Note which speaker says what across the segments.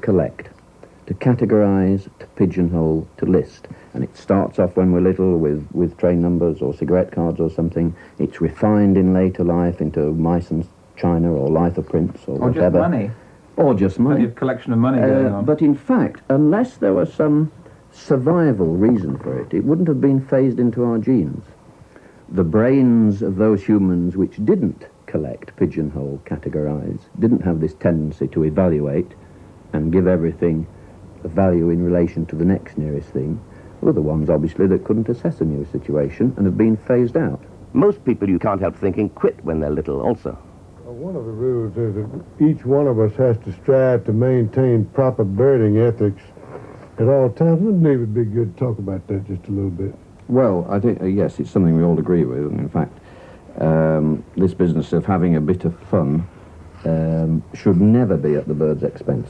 Speaker 1: collect, to categorise, to pigeonhole, to list. And it starts off when we're little with train numbers or cigarette cards or something. It's refined in later life into mice and china or litho prints or whatever.
Speaker 2: Or just money.
Speaker 1: Or just money.
Speaker 2: Plenty of collection of money going on.
Speaker 1: But in fact, unless there was some survival reason for it, it wouldn't have been phased into our genes. The brains of those humans which didn't collect, pigeonhole, categorise, didn't have this tendency to evaluate and give everything a value in relation to the next nearest thing, were the ones, obviously, that couldn't assess a new situation and have been phased out.
Speaker 3: Most people, you can't help thinking, quit when they're little also.
Speaker 4: Well, one of the rules is that each one of us has to strive to maintain proper birding ethics at all times. Wouldn't it be good to talk about that just a little bit?
Speaker 1: Well, I think, yes, it's something we all agree with, and in fact, this business of having a bit of fun should never be at the bird's expense.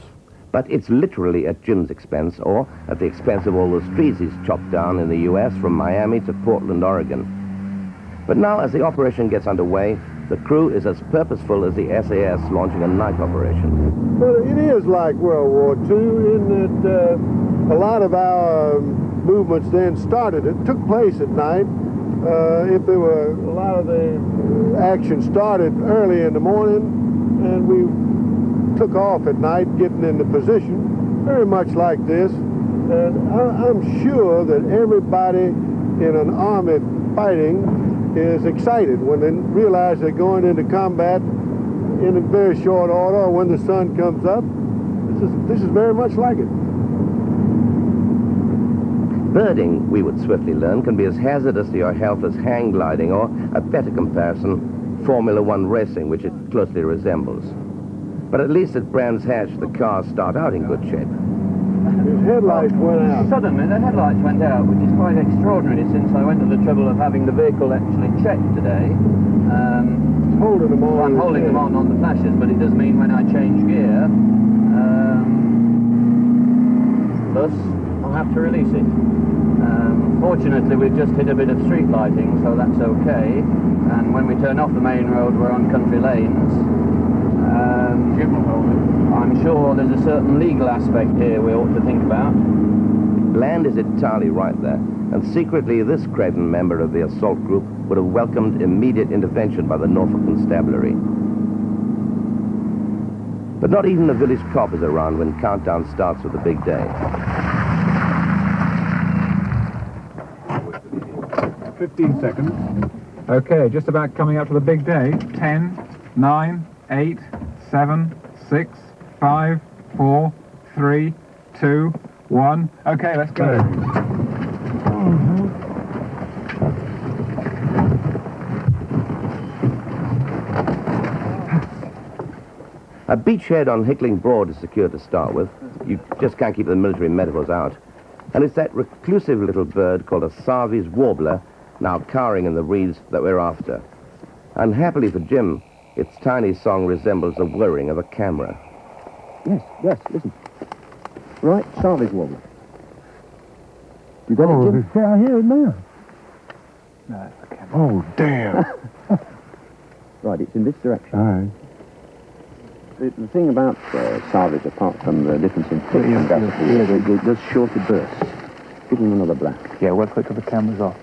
Speaker 3: But it's literally at Jim's expense, or at the expense of all those trees he's chopped down in the U.S. from Miami to Portland, Oregon. But now, as the operation gets underway, the crew is as purposeful as the SAS launching a night operation.
Speaker 4: Well, it is like World War II in that a lot of our movements then took place at night. If there were a lot of the action started early in the morning, and we took off at night, getting into position, very much like this. And I'm sure that everybody in an army fighting is excited when they realize they're going into combat in a very short order, or when the sun comes up. This is very much like it.
Speaker 3: Birding, we would swiftly learn, can be as hazardous to your health as hang gliding, or, a better comparison, Formula One racing, which it closely resembles. But at least at Brands Hatch, the cars start out in good shape.
Speaker 4: His headlights went out.
Speaker 5: Suddenly, the headlights went out, which is quite extraordinary since I went to the trouble of having the vehicle actually checked today.
Speaker 4: Holding them on.
Speaker 5: I'm holding them on the flashes, but it does mean when I change gear, thus I'll have to release it. Fortunately, we've just hit a bit of street lighting, so that's okay. And when we turn off the main road, we're on country lanes. Jim will hold it. I'm sure there's a certain legal aspect here we ought to think about.
Speaker 3: Land is entirely right there, and secretly this craven member of the assault group would have welcomed immediate intervention by the Norfolk Constabulary. But not even the village cop is around when countdown starts for the big day.
Speaker 2: 15 seconds. Okay, just about coming up to the big day. 10, 9, 8, 7, 6, 5, 4, 3, 2, 1. Okay, let's go.
Speaker 3: A beachhead on Hickling Broad is secure to start with. You just can't keep the military metaphors out. And it's that reclusive little bird called a Sarvi's warbler, now cowering in the reeds, that we're after. Unhappily for Jim, its tiny song resembles the whirring of a camera.
Speaker 1: Yes, listen. Right, Sarvi's warbler. You got it, Jim?
Speaker 4: Yeah, I hear it now.
Speaker 2: No, that's the camera.
Speaker 4: Oh, damn.
Speaker 1: Right, it's in this direction.
Speaker 4: All right.
Speaker 1: The thing about Sarvi's, apart from the difference in pitch and gravity, it does shorter bursts. Give him another black.
Speaker 2: Yeah, work quick till the camera's off.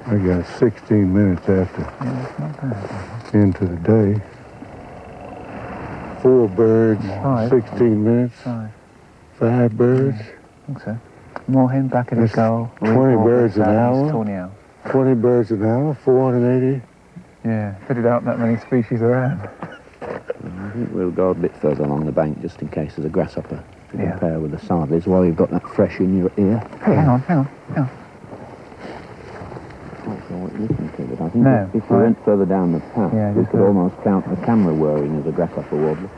Speaker 4: I got 16 minutes after
Speaker 2: Yeah, that's not bad.
Speaker 4: into the day. 4 birds,
Speaker 2: 5.
Speaker 4: 16 minutes. 5 birds.
Speaker 2: I think so. More hen, back at his goal.
Speaker 4: 20 birds an hour.
Speaker 2: 20 hours.
Speaker 4: 20 birds an hour, 480.
Speaker 2: Yeah, fitted out that many species around.
Speaker 1: I think we'll go a bit further along the bank just in case there's a grasshopper to
Speaker 2: Yeah.
Speaker 1: compare with the Sarvi's while you've got that fresh in your ear.
Speaker 2: Hey, hang on.
Speaker 1: I'm not sure what you're listening to, but I think
Speaker 2: No,
Speaker 1: if we
Speaker 2: right.
Speaker 1: went further down the path,
Speaker 2: Yeah,
Speaker 1: we
Speaker 2: just
Speaker 1: could
Speaker 2: go.
Speaker 1: almost count the camera whirring as a grasshopper warbler.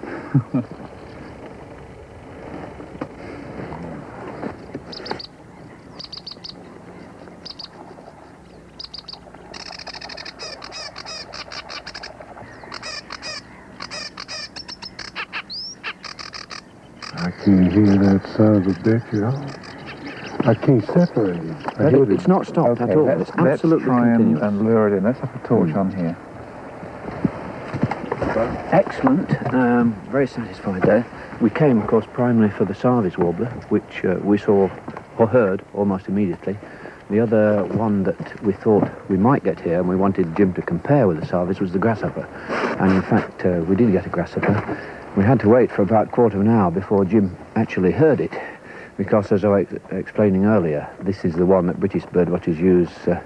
Speaker 4: I can't hear that sound of bitch at all. I can't separate it.
Speaker 1: It's not stopped
Speaker 2: Okay,
Speaker 1: at all.
Speaker 2: let's
Speaker 1: It's absolutely
Speaker 2: try
Speaker 1: continuous.
Speaker 2: and lure it in. Let's have a torch on here.
Speaker 1: Excellent. Very satisfied there. We came, of course, primarily for the Sarvi's warbler, which we saw or heard almost immediately. The other one that we thought we might get here, and we wanted Jim to compare with the Sarvi's, was the grasshopper. And in fact, we did get a grasshopper. We had to wait for about a quarter of an hour before Jim actually heard it, because, as I was explaining earlier, this is the one that British birdwatchers use to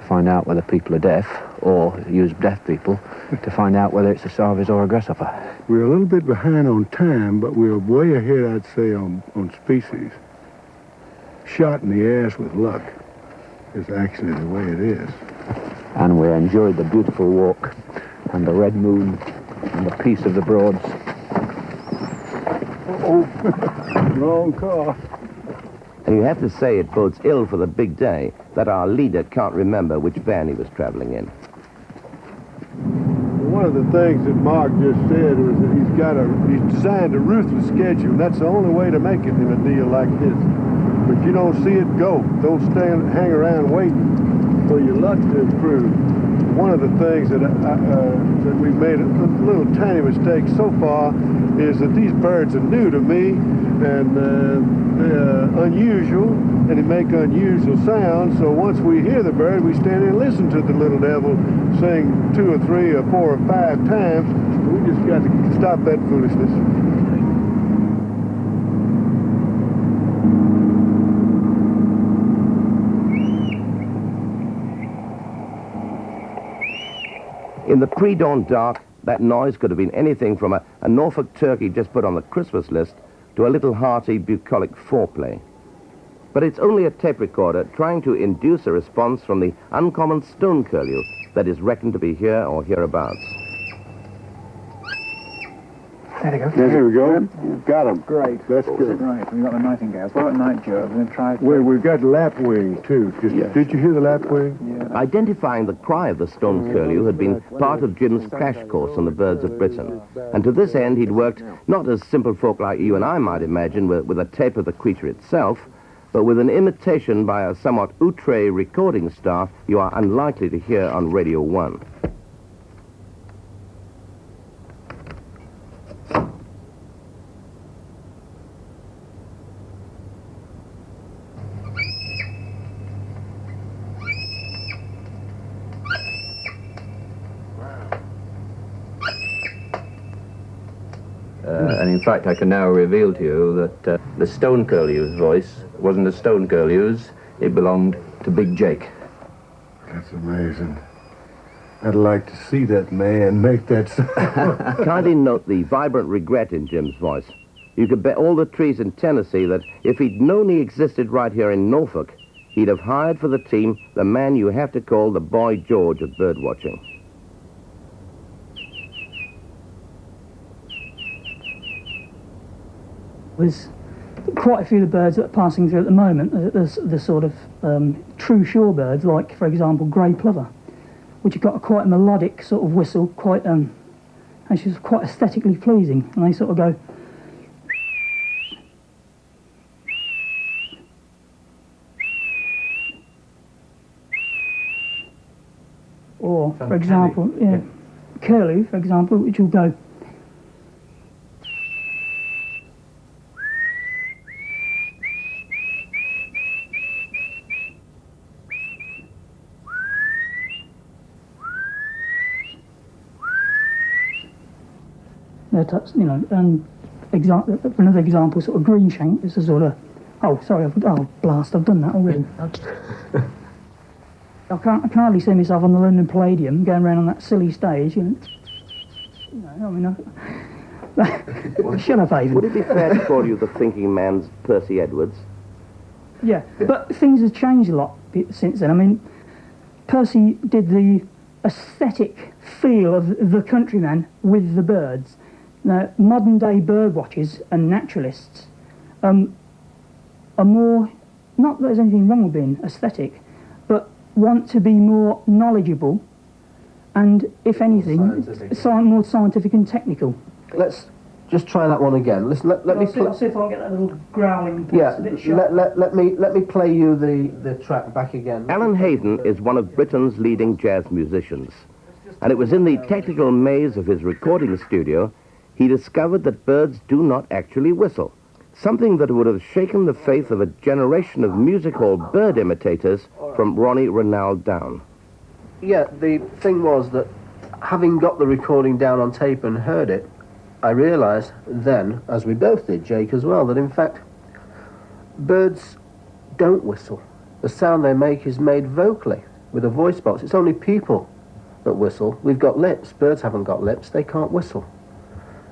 Speaker 1: find out whether people are deaf, or use deaf people to find out whether it's a Sarvi's or a grasshopper.
Speaker 4: We're a little bit behind on time, but we're way ahead, I'd say, on species. Shot in the ass with luck is actually the way it is.
Speaker 1: And we enjoyed the beautiful walk and the red moon and the peace of the Broads.
Speaker 4: Oh, wrong car.
Speaker 3: And you have to say it bodes ill for the big day that our leader can't remember which van he was traveling in.
Speaker 4: One of the things that Mark just said was that he's designed a ruthless schedule, and that's the only way to make it in a deal like this. But you don't see it go. Don't hang around waiting for your luck to improve. One of the things that we've made a little tiny mistake so far is that these birds are new to me, and they're unusual, and they make unusual sounds. So once we hear the bird, we stand there and listen to the little devil sing 2 or 3 or 4 or 5 times. We just got to stop that foolishness.
Speaker 3: In the pre-dawn dark, that noise could have been anything from a Norfolk turkey just put on the Christmas list to a little hearty bucolic foreplay. But it's only a tape recorder trying to induce a response from the uncommon stone curlew that is reckoned to be here or hereabouts.
Speaker 2: There you go.
Speaker 4: There we go. You've got them.
Speaker 2: Great.
Speaker 4: That's good.
Speaker 2: Right, we've got the nightingales. What about nightjars? We're going to try...
Speaker 4: We've got lapwing, too. Did you hear the lapwing?
Speaker 2: Yeah.
Speaker 3: Identifying the cry of the stone curlew had been part of Jim's crash course on the birds of Britain. And to this end, he'd worked not as simple folk like you and I might imagine with a tape of the creature itself, but with an imitation by a somewhat outre recording staff you are unlikely to hear on Radio 1.
Speaker 1: And in fact, I can now reveal to you that the stone curlew's voice wasn't a stone curlew's, it belonged to Big Jake.
Speaker 4: That's amazing. I'd like to see that man make that sound.
Speaker 3: Kindly note the vibrant regret in Jim's voice. You could bet all the trees in Tennessee that if he'd known he existed right here in Norfolk, he'd have hired for the team the man you have to call the Boy George of birdwatching.
Speaker 6: There's quite a few of the birds that are passing through at the moment. There's the sort of true shorebirds, like, for example, grey plover, which have got quite a melodic sort of whistle, quite actually quite aesthetically pleasing, and they sort of go. Or, for example, curlew, for example, which will go. That's, you know, and another example, sort of green shank, is a sort of, oh, sorry, oh, blast, I've done that already. I can hardly see myself on the London Palladium going around on that silly stage, you know, I mean, shut up, Avon.
Speaker 3: Would it be fair to call you the thinking man's Percy Edwards?
Speaker 6: Yeah, but things have changed a lot since then. I mean, Percy did the aesthetic feel of the countryman with the birds. Now, modern-day bird watchers and naturalists are more, not that there's anything wrong with being aesthetic, but want to be more knowledgeable and, if anything, more scientific and technical.
Speaker 7: Let's just try that one again. Let me
Speaker 6: I'll see if I can get that little growling.
Speaker 7: Yeah, let me play you the track back again.
Speaker 3: Alan Hayden is one of Britain's leading jazz musicians. And it was in the technical maze of his recording studio he discovered that birds do not actually whistle, something that would have shaken the faith of a generation of music hall bird imitators from Ronnie Ranald down.
Speaker 7: Yeah, the thing was that having got the recording down on tape and heard it, I realised then, as we both did, Jake as well, that in fact birds don't whistle. The sound they make is made vocally with a voice box. It's only people that whistle. We've got lips. Birds haven't got lips. They can't whistle.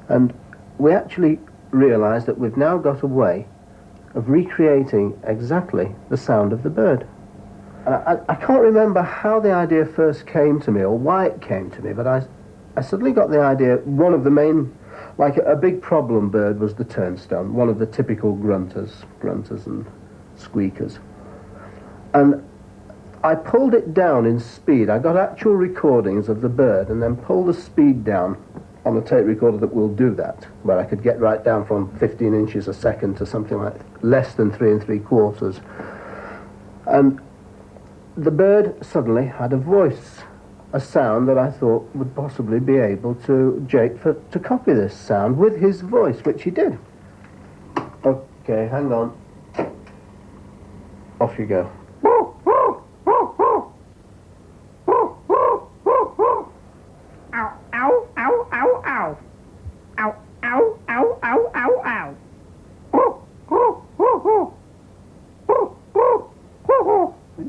Speaker 7: And we actually realised that we've now got a way of recreating exactly the sound of the bird. I can't remember how the idea first came to me or why it came to me, but I suddenly got the idea. One of the main, like a big problem bird was the turnstone, one of the typical grunters and squeakers. And I pulled it down in speed. I got actual recordings of the bird and then pulled the speed down on a tape recorder that will do that, where I could get right down from 15 inches a second to something like less than 3 3/4. And the bird suddenly had a voice, a sound that I thought would possibly be able to, Jake, to copy this sound with his voice, which he did. Okay, hang on. Off you go.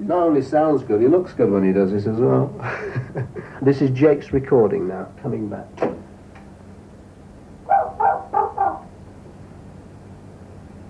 Speaker 7: Not only sounds good, he looks good when he does this as well. This is Jake's recording now, coming back.